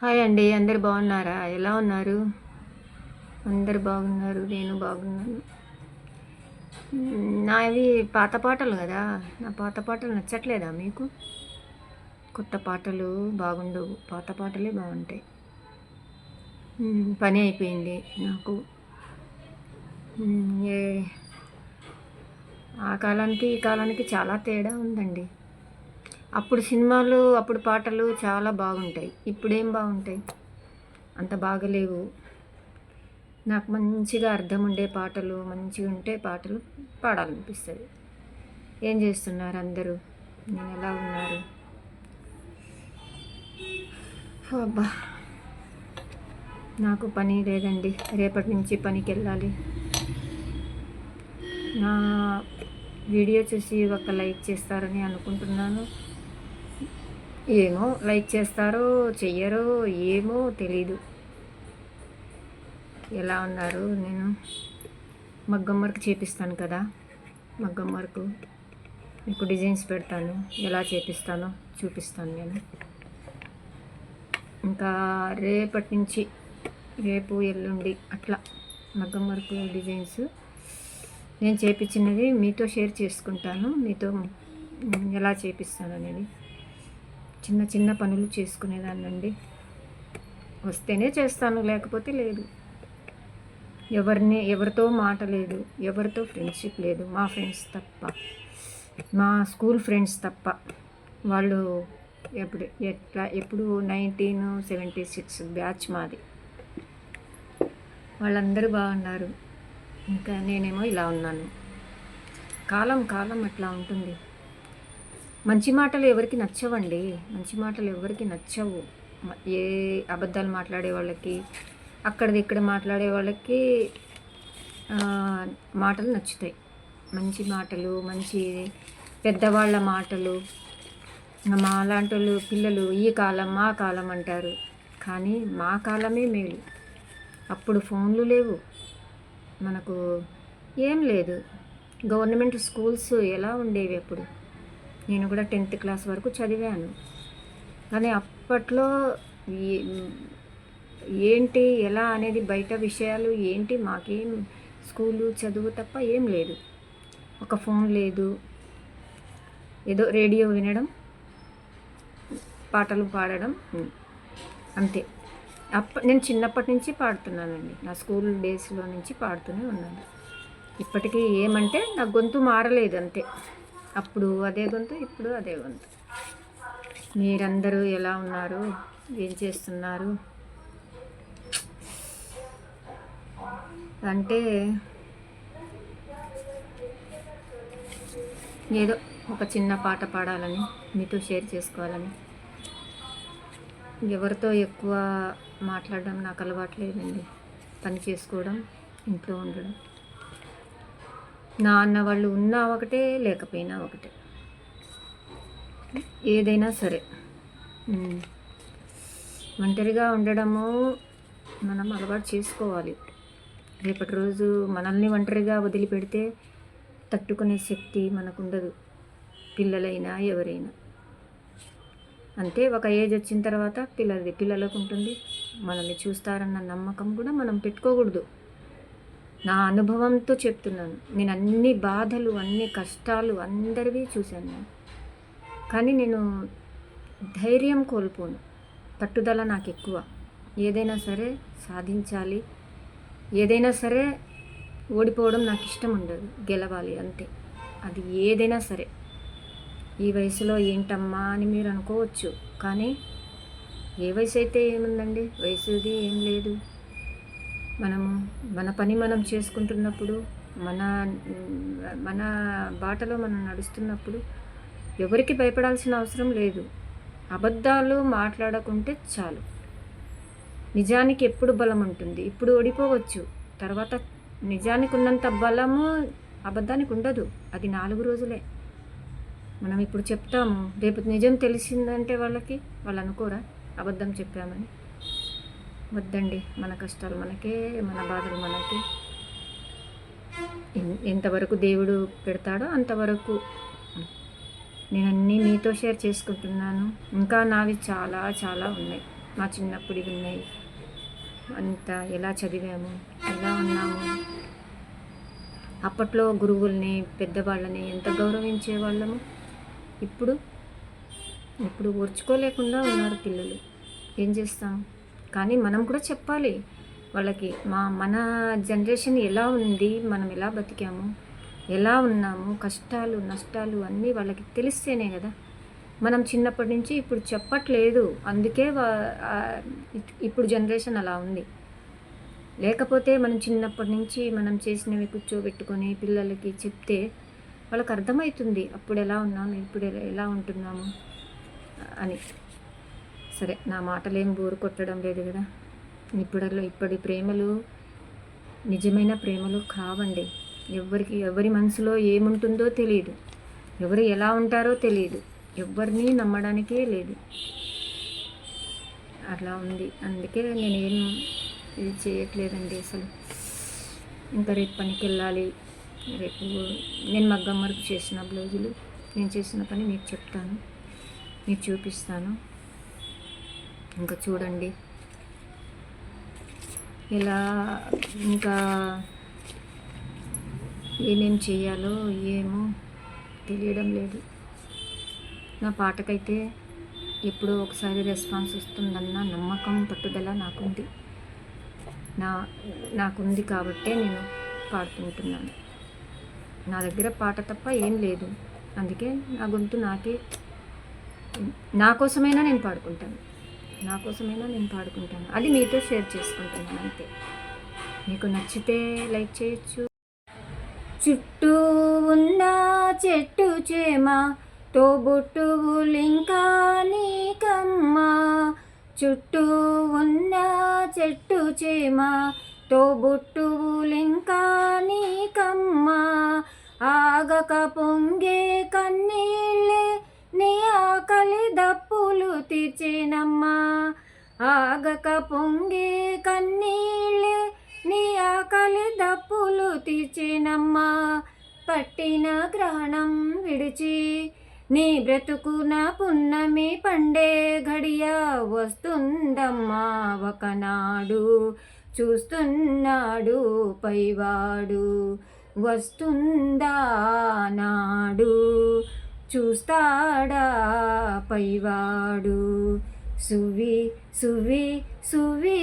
Hi అండి. అందరు బాగున్నారా? ఎలా ఉన్నారు? అందరు బాగున్నారు. నేను బాగున్నాను. నావి పాత పాటలు కదా! నా పాత పాటలు నచ్చట్లేదా మీకు? కొత్త పాటలు బాగుండవు. పాత పాటలే బాగుంటాయి. పని అయిపోయింది నాకు. ఏ ఆ కాలానికి ఈ కాలానికి చాలా తేడా ఉందండి. అప్పుడు సినిమాలు, అప్పుడు పాటలు చాలా బాగుంటాయి. ఇప్పుడేం బాగుంటాయి? అంత బాగలేవు. నాకు మంచిగా అర్థం ఉండే పాటలు, మంచిగా ఉంటే పాటలు పాడాలనిపిస్తుంది. ఏం చేస్తున్నారు అందరూ? నేను ఎలా ఉన్నారు? అబ్బా, నాకు పని లేదండి. రేపటి నుంచి పనికి వెళ్ళాలి. నా వీడియో చూసి ఒక లైక్ చేస్తారని అనుకుంటున్నాను. ఏమో లైక్ చేస్తారో చెయ్యరో ఏమో తెలీదు. ఎలా ఉన్నారు? నేను మగ్గం వర్క్ చేపిస్తాను కదా, మగ్గం వర్క్ మీకు డిజైన్స్ పెడతాను. ఎలా చేపిస్తానో చూపిస్తాను నేను. ఇంకా రేపటి నుంచి, రేపు ఎల్లుండి అట్లా మగ్గం వర్క్ డిజైన్స్ నేను చేపించినది మీతో షేర్ చేసుకుంటాను. మీతో ఎలా చేపిస్తాను అనేది. చిన్న చిన్న పనులు చేసుకునేదాన్నండి. వస్తేనే చేస్తాను, లేకపోతే లేదు. ఎవరితో మాట లేదు, ఎవరితో ఫ్రెండ్షిప్ లేదు. మా ఫ్రెండ్స్ తప్ప, మా స్కూల్ ఫ్రెండ్స్ తప్ప. వాళ్ళు ఎప్పుడు 1976 బ్యాచ్ మాది. వాళ్ళందరూ బాగున్నారు. ఇంకా నేనేమో ఇలా ఉన్నాను. కాలం కాలం అట్లా ఉంటుంది. మంచి మాటలు ఎవరికి నచ్చవండి. మంచి మాటలు ఎవరికి నచ్చవు. ఏ అబద్ధాలు మాట్లాడే వాళ్ళకి, అక్కడిది ఇక్కడ మాట్లాడే వాళ్ళకి మాటలు నచ్చుతాయి. మంచి మాటలు, మంచి పెద్దవాళ్ళ మాటలు. మా లాంటి వాళ్ళు పిల్లలు ఈ కాలం మా కాలం అంటారు. కానీ మా కాలమే మేలు. అప్పుడు ఫోన్లు లేవు, మనకు ఏం లేదు. గవర్నమెంట్ స్కూల్స్ ఎలా ఉండేవి అప్పుడు. నేను కూడా 10th క్లాస్ వరకు చదివాను. కానీ అప్పట్లో ఏంటి ఎలా అనేది, బయట విషయాలు ఏంటి మాకేం, స్కూలు చదువు తప్ప ఏం లేదు. ఒక ఫోన్ లేదు. ఏదో రేడియో వినడం, పాటలు పాడడం, అంతే. నేను చిన్నప్పటి నుంచి పాడుతున్నానండి. నా స్కూల్ డేస్లో నుంచి పాడుతూనే ఉన్నాను. ఇప్పటికీ ఏమంటే నా గొంతు మారలేదు అంతే. అప్పుడు అదే గొంతు, ఇప్పుడు అదే గొంతు. మీరందరూ ఎలా ఉన్నారు? ఏం చేస్తున్నారు? అంటే ఏదో ఒక చిన్న పాట పాడాలని, మీతో షేర్ చేసుకోవాలని. ఎవరితో ఎక్కువ మాట్లాడడం నాకు అలవాట్లేదండి. పని చేసుకోవడం, ఇంట్లో ఉండడం. నా అన్న వాళ్ళు ఉన్నా ఒకటే, లేకపోయినా ఒకటే. ఏదైనా సరే ఒంటరిగా ఉండడము మనం అలవాటు చేసుకోవాలి. రేపటి రోజు మనల్ని ఒంటరిగా వదిలిపెడితే తట్టుకునే శక్తి మనకు ఉండదు. పిల్లలైనా ఎవరైనా అంతే. ఒక ఏజ్ వచ్చిన తర్వాత పిల్లలకు ఉంటుంది. మనల్ని చూస్తారన్న నమ్మకం కూడా మనం పెట్టుకోకూడదు. నా అనుభవంతో చెప్తున్నాను. నేను అన్ని బాధలు, అన్ని కష్టాలు అందరివి చూశాను నేను. కానీ నేను ధైర్యం కోల్పోను. పట్టుదల నాకు ఎక్కువ. ఏదైనా సరే సాధించాలి. ఏదైనా సరే ఓడిపోవడం నాకు ఇష్టం ఉండదు. గెలవాలి అంతే. అది ఏదైనా సరే. ఈ వయసులో ఏంటమ్మా అని మీరు అనుకోవచ్చు. కానీ ఏ వయసు అయితే ఏముందండి, వయసుది ఏం లేదు. మనము మన పని మనం చేసుకుంటున్నప్పుడు, మన బాటలో మనం నడుస్తున్నప్పుడు ఎవరికి భయపడాల్సిన అవసరం లేదు. అబద్ధాలు మాట్లాడకుంటే చాలు. నిజానికి ఎప్పుడు బలం ఉంటుంది. ఇప్పుడు ఓడిపోవచ్చు, తర్వాత నిజానికి ఉన్నంత బలము అబద్ధానికి ఉండదు. అది 4 రోజులే. మనం ఇప్పుడు చెప్తాము, రేపు నిజం తెలిసిందంటే వాళ్ళు అనుకోరా అబద్ధం చెప్పామని? వద్దండి. మన కష్టాలు మనకే, మన బాధలు మనకే. ఎంతవరకు దేవుడు పెడతాడో అంతవరకు నేను అన్నీ మీతో షేర్ చేసుకుంటున్నాను. ఇంకా నావి చాలా చాలా ఉన్నాయి. మా చిన్నప్పుడివి ఉన్నాయి. అంతా ఎలా చదివాము, ఎలా ఉన్నాము. అప్పట్లో గురువుల్ని, పెద్దవాళ్ళని ఎంత గౌరవించే వాళ్ళము. ఇప్పుడు ఇప్పుడు ఓర్చుకోలేకుండా ఉన్నారు పిల్లలు. ఏం చేస్తాం? కానీ మనం కూడా చెప్పాలి వాళ్ళకి. మన జనరేషన్ ఎలా ఉంది, మనం ఎలా బతికాము, ఎలా ఉన్నాము, కష్టాలు నష్టాలు అన్నీ వాళ్ళకి తెలిస్తేనే కదా. మనం చిన్నప్పటి నుంచి ఇప్పుడు చెప్పట్లేదు, అందుకే ఇప్పుడు జనరేషన్ అలా ఉంది. లేకపోతే మనం చిన్నప్పటి నుంచి మనం చేసినవి కూర్చోబెట్టుకొని పిల్లలకి చెప్తే వాళ్ళకి అర్థమవుతుంది అప్పుడు ఎలా ఉన్నాము, ఇప్పుడు ఎలా ఉంటున్నాము అని. సరే, నా మాటలు ఏం బోరు కొట్టడం లేదు కదా. ఇప్పటి ప్రేమలు నిజమైన ప్రేమలు కావండి. ఎవరి మనసులో ఏముంటుందో తెలియదు, ఎవరు ఎలా ఉంటారో తెలియదు, ఎవరిని నమ్మడానికే లేదు. అట్లా ఉంది. అందుకే నేనేం ఇది చేయట్లేదండి అసలు. ఇంకా రేపు పనికి వెళ్ళాలి. రేపు నేను మగ్గం వర్క్ చేసిన బ్లౌజులు, నేను చేసిన పని మీకు చెప్తాను, మీకు చూపిస్తాను. ఇంకా చూడండి ఇలా ఇంకా ఏమేం చేయాలో ఏమో తెలియడం లేదు. నా పాటకైతే ఎప్పుడో ఒకసారి రెస్పాన్స్ వస్తుందన్న నమ్మకం, పట్టుదల నాకుంది కాబట్టే నేను పాడుకుంటున్నాను. నా దగ్గర పాట తప్ప ఏం లేదు. అందుకే నా గొంతు నా కోసమైనా నేను పాడుకుంటాను, అది మీతో షేర్ చేసుకుంటున్నాను అంతే. మీకు నచ్చితే లైక్ చేయొచ్చు. చుట్టూ ఉన్న చెట్టు చేమ తోబుట్టువులింకా నీకమ్మా. చుట్టూ ఉన్న చెట్టు చేమ తోబుట్టువులింకా నీకమ్మా. ఆగక పొంగే కన్నీళ్ళే నీ ఆకలి దప్పులు తీర్చేనమ్మా. ఆగక పొంగే కన్నీళ్ళే నీ ఆకలి దప్పులు తీర్చేనమ్మా. పట్టిన గ్రహణం విడిచి నీ బ్రతుకున పున్నమి పండే గడియ వస్తుందమ్మా. ఒకనాడు చూస్తున్నాడు పైవాడు, వస్తుందా నాడు చూస్తాడా పైవాడు. సువి సువి సువి